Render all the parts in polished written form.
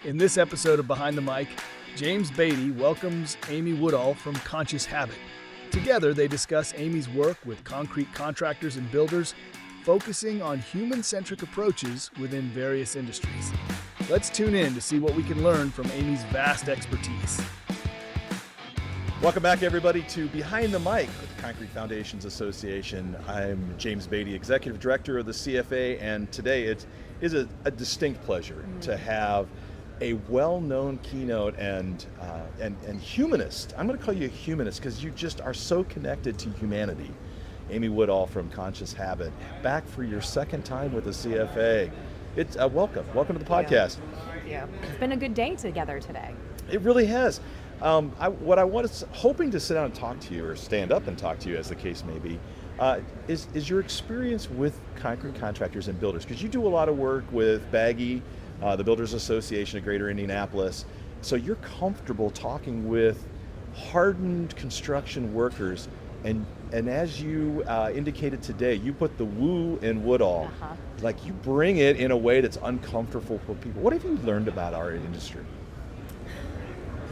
In this episode of Behind the Mic, James Beatty welcomes Amy Woodall from Conscious Habit. Together, they discuss Amy's work with concrete contractors and builders, focusing on human-centric approaches within various industries. Let's tune in to see what we can learn from Amy's vast expertise. Welcome back, everybody, to Behind the Mic with the Concrete Foundations Association. I'm James Beatty, Executive Director of the CFA, and today it is a distinct pleasure to have a well-known keynote and humanist. I'm going to call you a humanist because you just are so connected to humanity. Amy Woodall from Conscious Habit, back for your second time with the CFA. It's welcome to the podcast. Yeah, it's been a good day together today. It really has. What I was hoping to sit down and talk to you, or stand up and talk to you, as the case may be, is your experience with concrete contractors and builders, because you do a lot of work with Baggy, the Builders Association of Greater Indianapolis. So you're comfortable talking with hardened construction workers, and as you indicated today, you put the woo in Woodall. Like, you bring it in a way that's uncomfortable for people. What have you learned about our industry?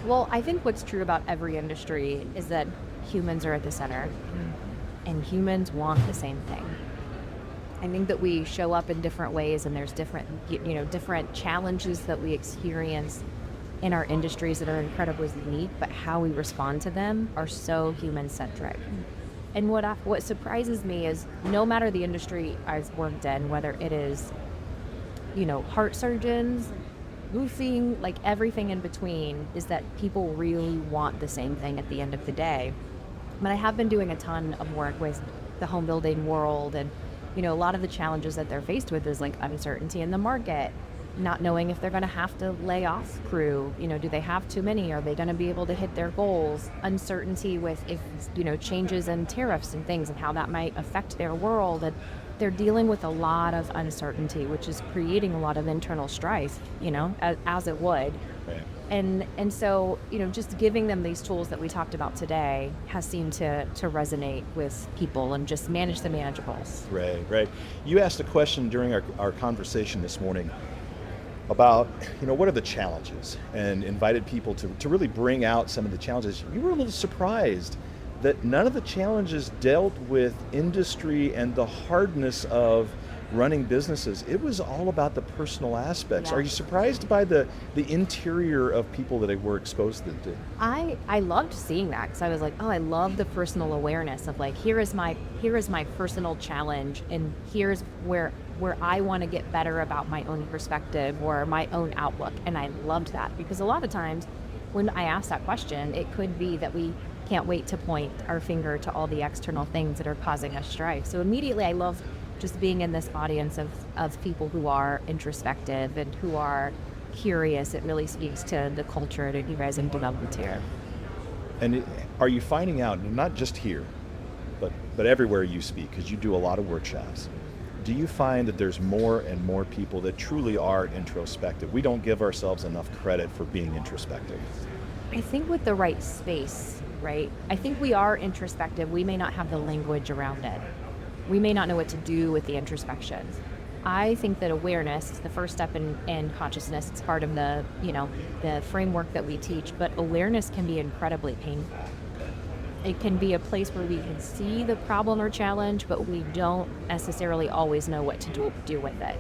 Well, I think what's true about every industry is that humans are at the center, and humans want the same thing. I think that we show up in different ways, and there's different challenges that we experience in our industries that are incredibly unique, but how we respond to them are so human-centric. And what surprises me is, no matter the industry I've worked in, whether it is, heart surgeons, roofing, like everything in between, is that people really want the same thing at the end of the day. But I have been doing a ton of work with the home building world, and a lot of the challenges that they're faced with is like uncertainty in the market, not knowing if they're going to have to lay off crew. Do they have too many? Are they going to be able to hit their goals? Uncertainty with if changes in tariffs and things, and how that might affect their world. And they're dealing with a lot of uncertainty, which is creating a lot of internal strife, as it would. Right. And so, just giving them these tools that we talked about today has seemed to resonate with people and just manage the manageables. Right. You asked a question during our conversation this morning about, what are the challenges, and invited people to really bring out some of the challenges. You were a little surprised that none of the challenges dealt with industry and the hardness of running businesses. It was all about the personal aspects. Yeah. Are you surprised by the interior of people that were exposed to? I loved seeing that, because I was like, I love the personal awareness of like, here is my personal challenge, and here's where I want to get better about my own perspective or my own outlook. And I loved that, because a lot of times when I ask that question, it could be that we can't wait to point our finger to all the external things that are causing us strife. So immediately I love just being in this audience of people who are introspective and who are curious. It really speaks to the culture that you guys have developed here. And are you finding out, not just here, but everywhere you speak, because you do a lot of workshops, do you find that there's more and more people that truly are introspective? We don't give ourselves enough credit for being introspective. I think with the right space, right? I think we are introspective. We may not have the language around it. We may not know what to do with the introspection. I think that awareness is the first step in consciousness. It's part of the framework that we teach, but awareness can be incredibly painful. It can be a place where we can see the problem or challenge, but we don't necessarily always know what to do with it.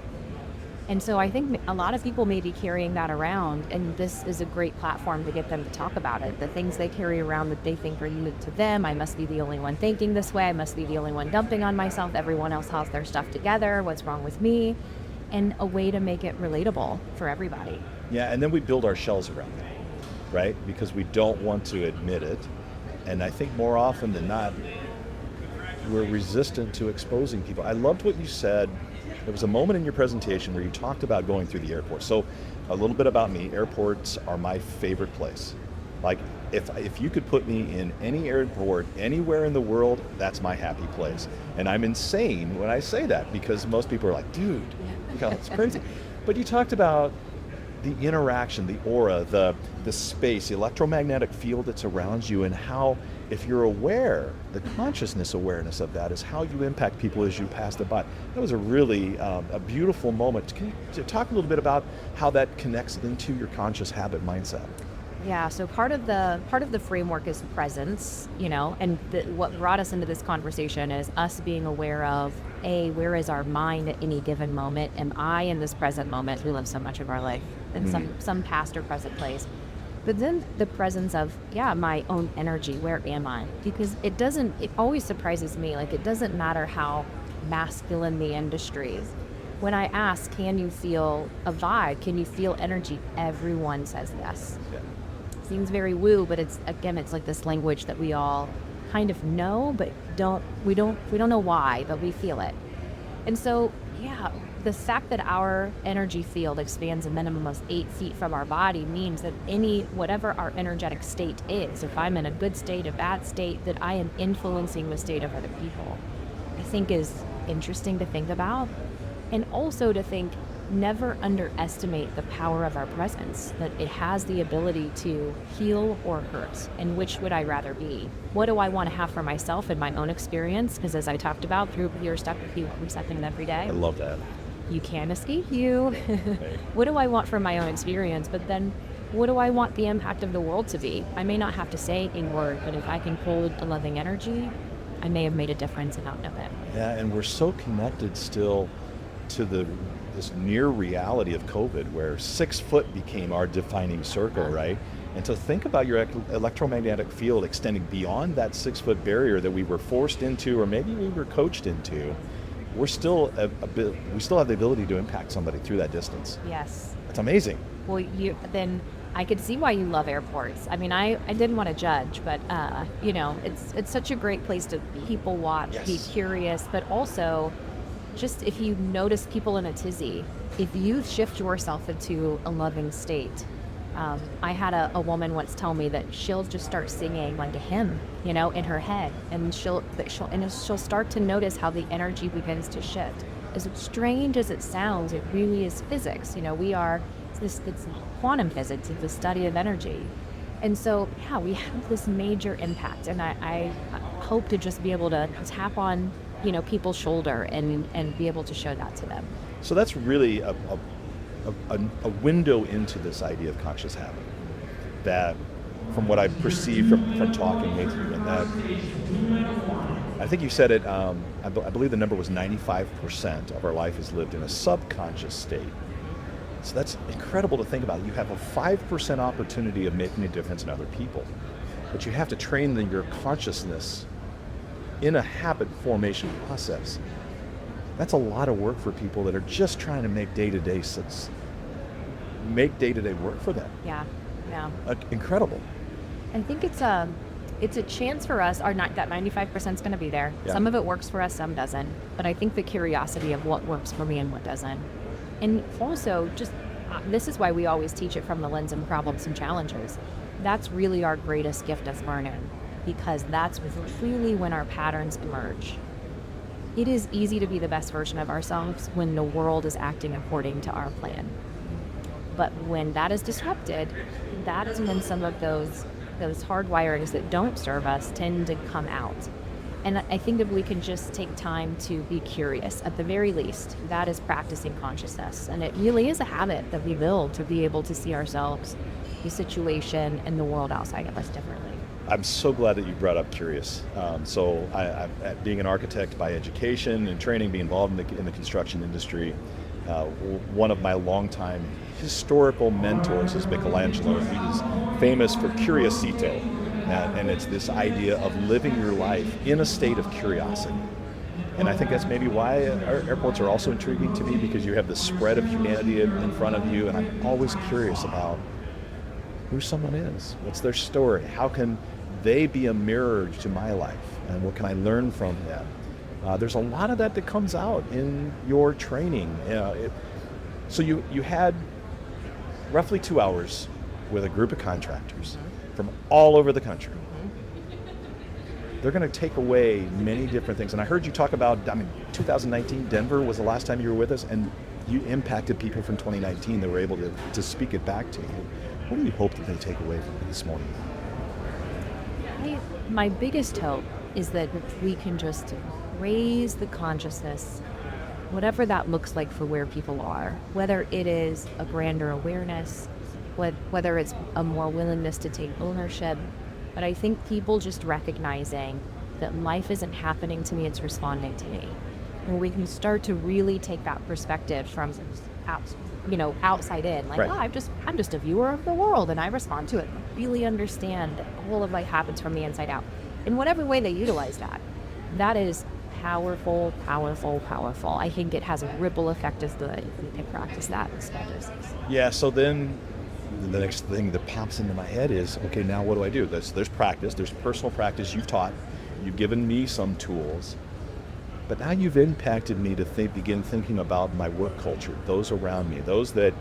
And so I think a lot of people may be carrying that around, and this is a great platform to get them to talk about it. The things they carry around that they think are unique to them. I must be the only one thinking this way. I must be the only one dumping on myself. Everyone else has their stuff together. What's wrong with me? And a way to make it relatable for everybody. Yeah, and then we build our shells around that, right? Because we don't want to admit it. And I think more often than not, we're resistant to exposing people. I loved what you said. There was a moment in your presentation where you talked about going through the airport. So a little bit about me. Airports are my favorite place. Like, if you could put me in any airport anywhere in the world, that's my happy place. And I'm insane when I say that, because most people are like, dude, it's crazy. But you talked about the interaction, the aura, the space, the electromagnetic field that's around you, and how, if you're aware, the consciousness awareness of that is how you impact people as you pass them by. That was a really a beautiful moment. Can you talk a little bit about how that connects into your conscious habit mindset? Yeah, so part of the framework is presence, and what brought us into this conversation is us being aware of, where is our mind at any given moment? Am I in this present moment? We live so much of our life in some past or present place. But then the presence of, my own energy, where am I? Because it always surprises me, like, it doesn't matter how masculine the industry is. When I ask, can you feel a vibe? Can you feel energy? Everyone says yes. Yeah. Seems very woo, but it's like this language that we all kind of know, but we don't know why, but we feel it. And so, the fact that our energy field expands a minimum of 8 feet from our body means that whatever our energetic state is, if I'm in a good state, a bad state, that I am influencing the state of other people, I think is interesting to think about. And also to think, never underestimate the power of our presence, that it has the ability to heal or hurt. And which would I rather be? What do I want to have for myself in my own experience? Because as I talked about, through your step with you, we step in every day. I love that. You can't escape you. What do I want from my own experience? But then what do I want the impact of the world to be? I may not have to say a word, but if I can hold a loving energy, I may have made a difference and not know it. Yeah, and we're so connected still to this near reality of COVID, where 6 foot became our defining circle, right? And to think about your electromagnetic field extending beyond that 6 foot barrier that we were forced into, or maybe we were coached into, we still have the ability to impact somebody through that distance. Yes. It's amazing. Well, then I could see why you love airports. I mean, I didn't want to judge, but it's such a great place to people watch, Yes. be curious, but also just if you notice people in a tizzy, if you shift yourself into a loving state. I had a woman once tell me that she'll just start singing like a hymn, in her head, and she'll start to notice how the energy begins to shift. As strange as it sounds, it really is physics. It's quantum physics, it's the study of energy. And so, we have this major impact, and I hope to just be able to tap on, people's shoulder and be able to show that to them. So that's really a window into this idea of conscious habit, that from what I perceive from talking with you, and that I think you said it, I believe the number was 95% of our life is lived in a subconscious state. So that's incredible to think about. You have a 5% opportunity of making a difference in other people, but you have to train your consciousness in a habit formation process. That's a lot of work for people that are just trying to make day-to-day work for them. Yeah. Incredible. I think it's a chance for us. That 95% is going to be there. Yeah. Some of it works for us, some doesn't. But I think the curiosity of what works for me and what doesn't. And also, just this is why we always teach it from the lens of problems and challenges. That's really our greatest gift as learning, because that's really when our patterns emerge. It is easy to be the best version of ourselves when the world is acting according to our plan. But when that is disrupted, that is when some of those hardwirings that don't serve us tend to come out. And I think if we can just take time to be curious, at the very least, that is practicing consciousness. And it really is a habit that we build to be able to see ourselves, the situation, and the world outside of us differently. I'm so glad that you brought up curious. So being an architect by education and training, being involved in the construction industry, one of my longtime historical mentors is Michelangelo. He's famous for curiosito, and it's this idea of living your life in a state of curiosity. And I think that's maybe why our airports are also intriguing to me, because you have the spread of humanity in front of you, and I'm always curious about who someone is, what's their story, how can they be a mirror to my life, and what can I learn from them? There's a lot of that comes out in your training. So you had roughly 2 hours with a group of contractors from all over the country. They're going to take away many different things. And I heard you talk about, 2019, Denver was the last time you were with us, and you impacted people from 2019 that were able to speak it back to you. What do you hope that they take away from it this morning? My biggest hope is that we can just raise the consciousness, whatever that looks like for where people are, whether it is a grander awareness, whether it's a more willingness to take ownership. But I think people just recognizing that life isn't happening to me, it's responding to me. And we can start to really take that perspective from outside in, like, right. I'm just a viewer of the world and I respond to it. Really understand that all of life happens from the inside out. In whatever way they utilize that, that is powerful, powerful, powerful. I think it has a ripple effect as good if we can practice that in small business. Yeah, so then the next thing that pops into my head is, okay, now what do I do? There's practice, there's personal practice you've taught, you've given me some tools, but now you've impacted me to begin thinking about my work culture, those around me, those that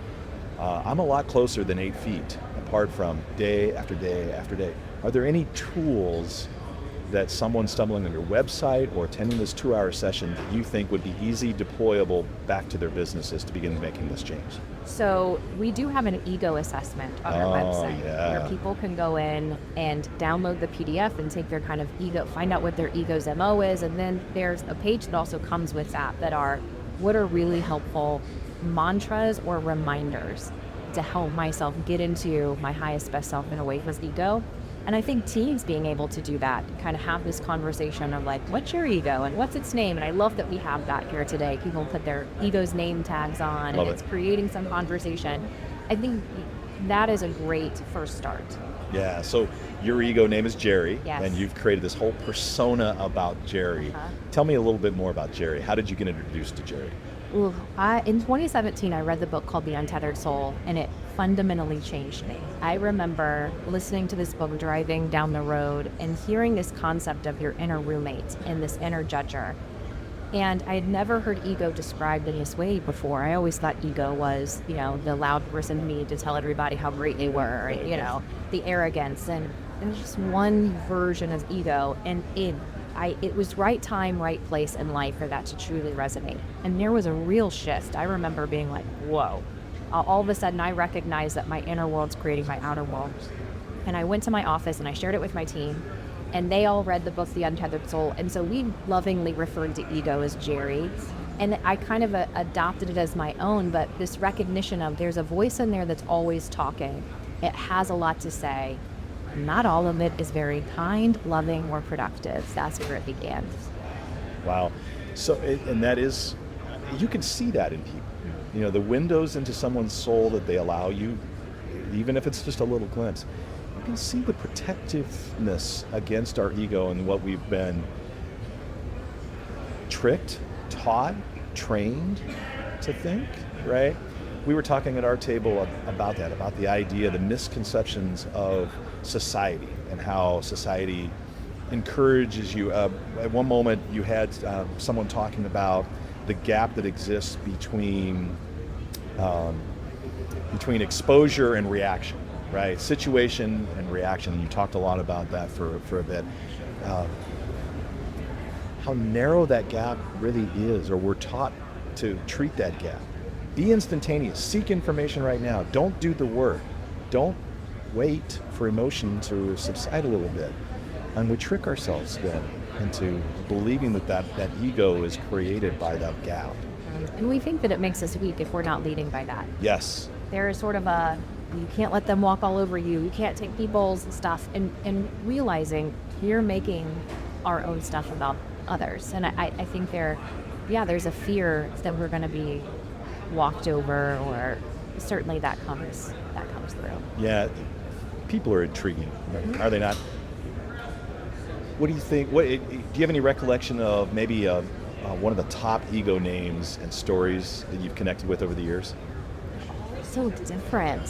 I'm a lot closer than 8 feet apart from day after day after day. Are there any tools that someone stumbling on your website or attending this 2-hour session that you think would be easy deployable back to their businesses to begin making this change? So we do have an ego assessment on our website where people can go in and download the PDF and take their kind of ego, find out what their ego's MO is, and then there's a page that also comes with that are what are really helpful mantras or reminders to help myself get into my highest best self in a way with ego. And I think teams being able to do that, kind of have this conversation of like, what's your ego and what's its name? And I love that we have that here today. People put their ego's name tags on and it's creating some conversation. I think that is a great first start. Yeah, so your ego name is Jerry, yes. And you've created this whole persona about Jerry. Uh-huh. Tell me a little bit more about Jerry. How did you get introduced to Jerry? In 2017, I read the book called The Untethered Soul, and it fundamentally changed me. I remember listening to this book, driving down the road, and hearing this concept of your inner roommate and this inner judger. And I had never heard ego described in this way before. I always thought ego was, the loud person in me to tell everybody how great they were, the arrogance. And it was just one version of ego, and it was right time, right place in life for that to truly resonate. And there was a real shift. I remember being like, whoa. All of a sudden, I recognized that my inner world's creating my outer world. And I went to my office and I shared it with my team. And they all read the book, The Untethered Soul. And so we lovingly referred to ego as Jerry. And I kind of adopted it as my own, but this recognition of there's a voice in there that's always talking. It has a lot to say. Not all of it is very kind, loving, or productive. That's where it began. Wow. So, and that is, you can see that in people. The windows into someone's soul that they allow you, even if it's just a little glimpse, you can see the protectiveness against our ego and what we've been tricked, taught, trained to think, right? We were talking at our table about that, about the idea, the misconceptions of society and how society encourages you. At one moment, you had someone talking about the gap that exists between exposure and reaction, right? Situation and reaction. You talked a lot about that for a bit. How narrow that gap really is, or we're taught to treat that gap. Be instantaneous. Seek information right now. Don't do the work. Don't wait for emotion to subside a little bit. And we trick ourselves then into believing that ego is created by that gap. And we think that it makes us weak if we're not leading by that. Yes. There is sort of you can't let them walk all over you. You can't take people's stuff. And realizing you're making our own stuff about others. And I think there's a fear that we're going to be walked over, or certainly that comes through. Yeah, people are intriguing, are they not? What do you think? Do you have any recollection of maybe one of the top ego names and stories that you've connected with over the years? So different,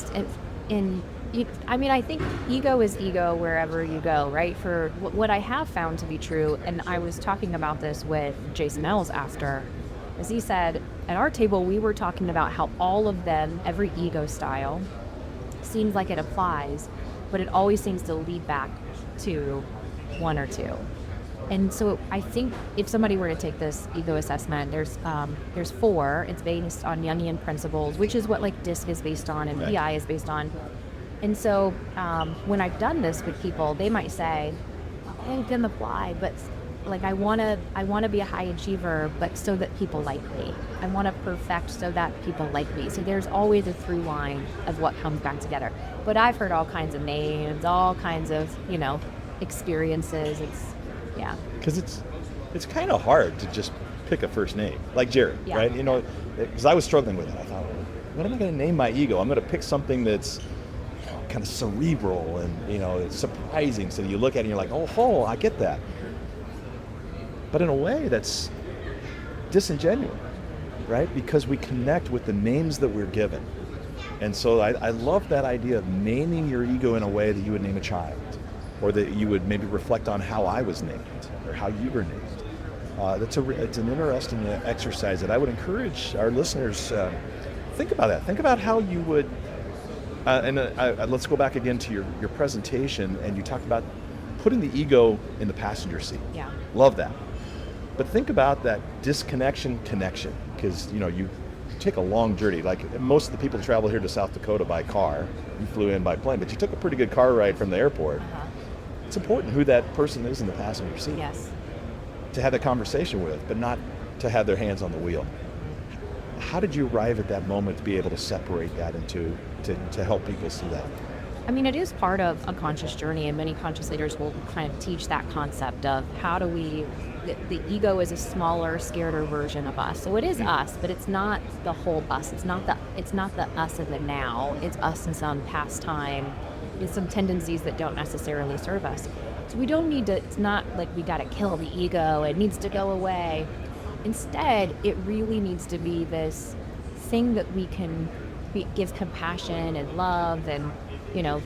I think ego is ego wherever you go, right? For what I have found to be true, and I was talking about this with Jason Ells after, as he said, at our table we were talking about how all of them, every ego style, seems like it applies, but it always seems to lead back to one or two. And so I think if somebody were to take this ego assessment, there's 4. It's based on Jungian principles, which is what like DISC is based on and Right. PI is based on. And so when I've done this with people, they might say, I've done the why, but like I wanna be a high achiever, but so that people like me. I want to perfect so that people like me. So there's always a through line of what comes back together. But I've heard all kinds of names, all kinds of experiences. Yeah. Because it's kind of hard to just pick a first name, like Jerry, Yeah. right? Because I was struggling with it. I thought, well, what am I going to name my ego? I'm going to pick something that's kind of cerebral and it's surprising. So you look at it and you're like, oh, I get that. But in a way, that's disingenuous, right? Because we connect with the names that we're given. And so I love that idea of naming your ego in a way that you would name a child, or that you would maybe reflect on how I was named or how you were named. It's an interesting exercise that I would encourage our listeners think about that. Think about how you would, let's go back again to your presentation, and you talked about putting the ego in the passenger seat. Yeah. Love that. But think about that disconnection connection, because you take a long journey. Like most of the people travel here to South Dakota by car. You flew in by plane, but you took a pretty good car ride from the airport. Uh-huh. It's important who that person is in the passenger seat. Yes. To have a conversation with, but not to have their hands on the wheel. How did you arrive at that moment to be able to separate that to help people see that? I mean, it is part of a conscious journey, and many conscious leaders will kind of teach that concept of how do we. The ego is a smaller, scarier version of us. So it is us, but it's not the whole us. It's not the us in the now. It's us in some past time, with some tendencies that don't necessarily serve us. So we don't need to. It's not like we got to kill the ego. It needs to go away. Instead, it really needs to be this thing that we can give compassion and love and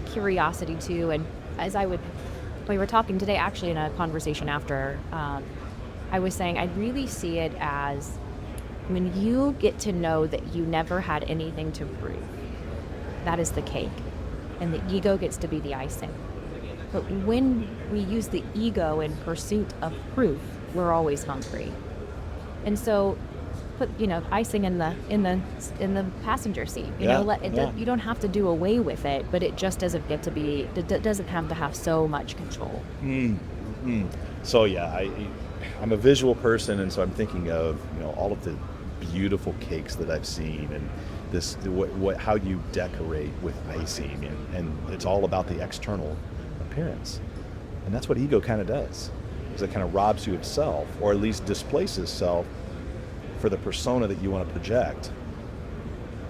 curiosity to. And we were talking today, actually, in a conversation after. I was saying I really see it as when you get to know that you never had anything to prove. That is the cake, and the ego gets to be the icing. But when we use the ego in pursuit of proof, we're always hungry. And so, put icing in the passenger seat. You don't have to do away with it, but it just doesn't get to be. It doesn't have to have so much control. So yeah, I'm a visual person, and so I'm thinking of all of the beautiful cakes that I've seen, and how you decorate with icing, and it's all about the external appearance, and that's what ego kind of does. Is it kind of robs you of self, or at least displaces self for the persona that you want to project,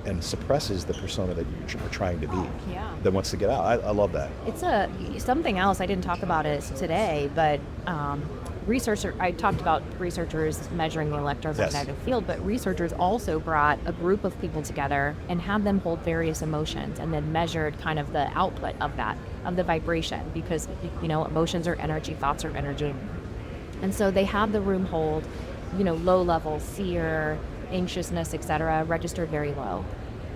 and suppresses the persona that you're trying to be. Yeah. That wants to get out. I love that. It's something else. I didn't talk about it today, but I talked about researchers measuring the electromagnetic field, but researchers also brought a group of people together and had them hold various emotions, and then measured kind of the output of that, of the vibration, because emotions are energy, thoughts are energy. And so they had the room hold, low level fear, anxiousness, etc., registered very low.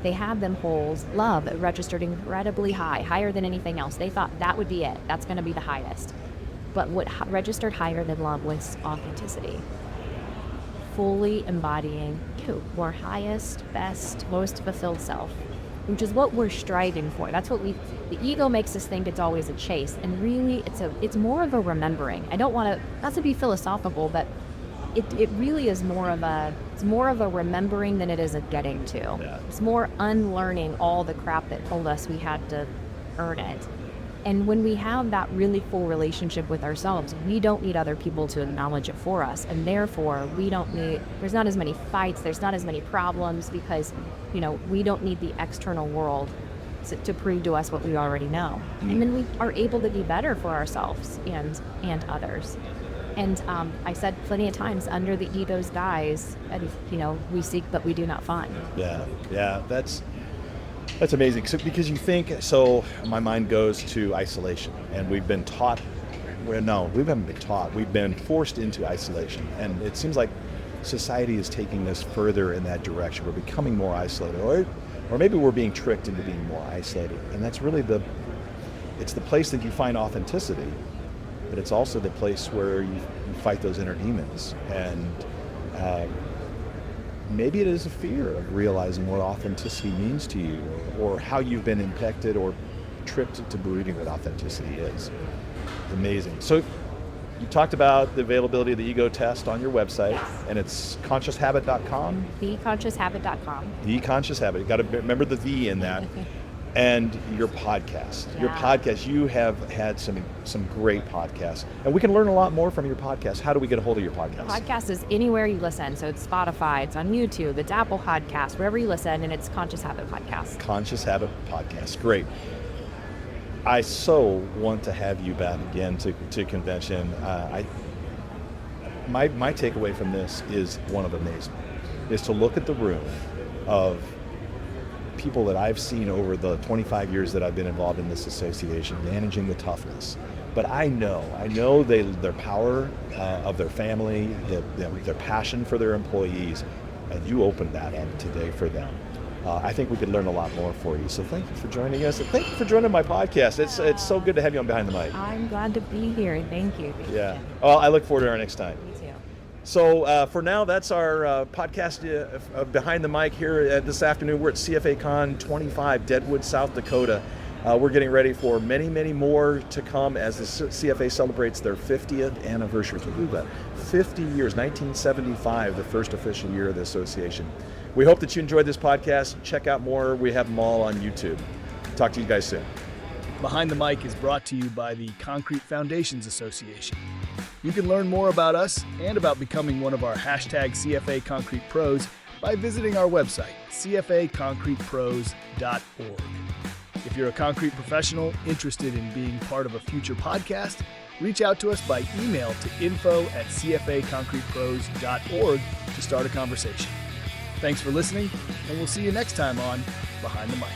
They had them hold love, registered incredibly high, higher than anything else. They thought that would be it. That's going to be the highest. But what registered higher than love was authenticity. Fully embodying your highest, best, most fulfilled self, which is what we're striving for. That's what the ego makes us think it's always a chase. And really, it's more of a remembering. I don't want to, not to be philosophical, but it really is more of a remembering than it is a getting to. Yeah. It's more unlearning all the crap that told us we had to earn it. And when we have that really full relationship with ourselves, we don't need other people to acknowledge it for us. And therefore, there's not as many fights, there's not as many problems, because, we don't need the external world to prove to us what we already know. And then we are able to be better for ourselves and others. And I said plenty of times, under the ego's guise, we seek but we do not find. Yeah, that's amazing. Because you think, so my mind goes to isolation, and we've been taught, we haven't been taught, we've been forced into isolation. And it seems like society is taking this further in that direction. We're becoming more isolated, or maybe we're being tricked into being more isolated. And that's really it's the place that you find authenticity. but it's also the place where you fight those inner demons. And maybe it is a fear of realizing what authenticity means to you, or how you've been impacted or tricked into believing what authenticity is. It's amazing. So you talked about the availability of the ego test on your website, and it's conscioushabit.com? TheConsciousHabit.com. The Conscious Habit. You got to remember the "the" in that. And your podcast. Yeah. Your podcast, you have had some great podcasts. And we can learn a lot more from your podcast. How do we get a hold of your podcast? Podcast is anywhere you listen. So it's Spotify, it's on YouTube, it's Apple Podcasts, wherever you listen, and it's Conscious Habit Podcast. Conscious Habit Podcast. Great. I so want to have you back again to convention. My takeaway from this is one of amazement, is to look at the room of people that I've seen over the 25 years that I've been involved in this association, managing the toughness. But I know their power of their family, their passion for their employees, and you opened that up today for them. I think we could learn a lot more for you. So thank you for joining us, and thank you for joining my podcast. It's so good to have you on Behind the Mic. I'm glad to be here. Thank you. Yeah. Well, I look forward to our next time. Me too. So for now, that's our podcast Behind the Mic here this afternoon. We're at CFA Con 25, Deadwood, South Dakota. We're getting ready for many, many more to come as the CFA celebrates their 50th anniversary. Can you believe that? 50 years, 1975, the first official year of the association. We hope that you enjoyed this podcast. Check out more. We have them all on YouTube. Talk to you guys soon. Behind the Mic is brought to you by the Concrete Foundations Association. You can learn more about us and about becoming one of our #CFA Concrete Pros by visiting our website, cfaconcretepros.org. If you're a concrete professional interested in being part of a future podcast, reach out to us by email to info@cfaconcretepros.org to start a conversation. Thanks for listening, and we'll see you next time on Behind the Mic.